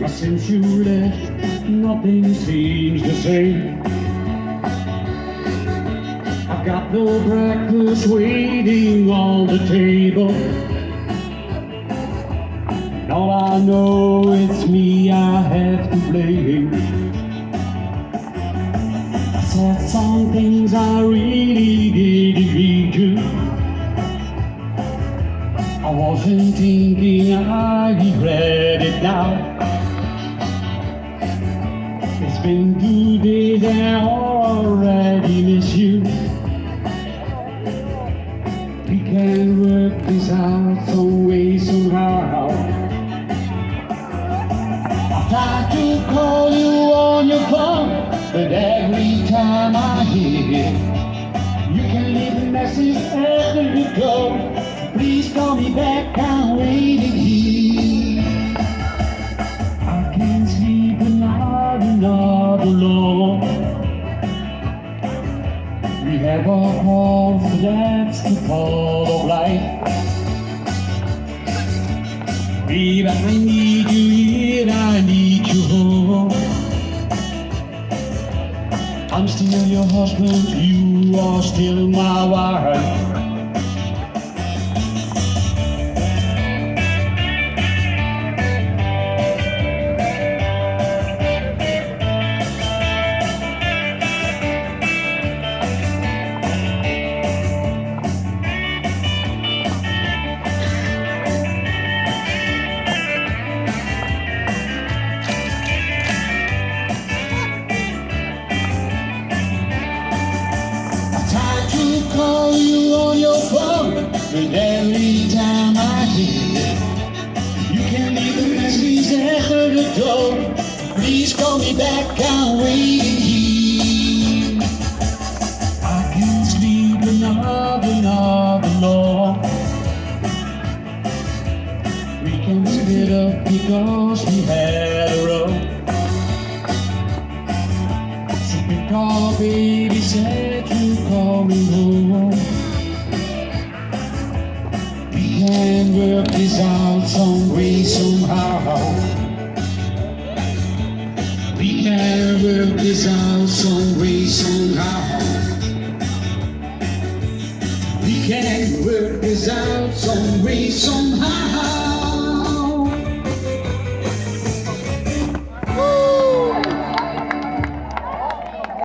Since you left, nothing seems the same. I've got no breakfast waiting on the table. And all I know it's me I have to blame. I said some things I really didn't mean to. I wasn't thinking, I regret it now. It's been 2 days and I already miss you. We can work this out some way, somehow. I tried to call you on your phone, but every time I hear it, you can leave a message after you go. Please call me back, I'm waiting here. I can't sleep not alone. We have our calls, that's the part of life. Babe, I need you here, I need you home. I'm still your husband, you are still my wife. Call you on your phone, but every time I hear it, you can leave a message after the door. Please call me back, I'm waiting here. I can't sleep another long. We can split up because we had a row. So because baby said you call me home. We can work this out some way, somehow. We can work this out some way, somehow. We can work this out some way, somehow.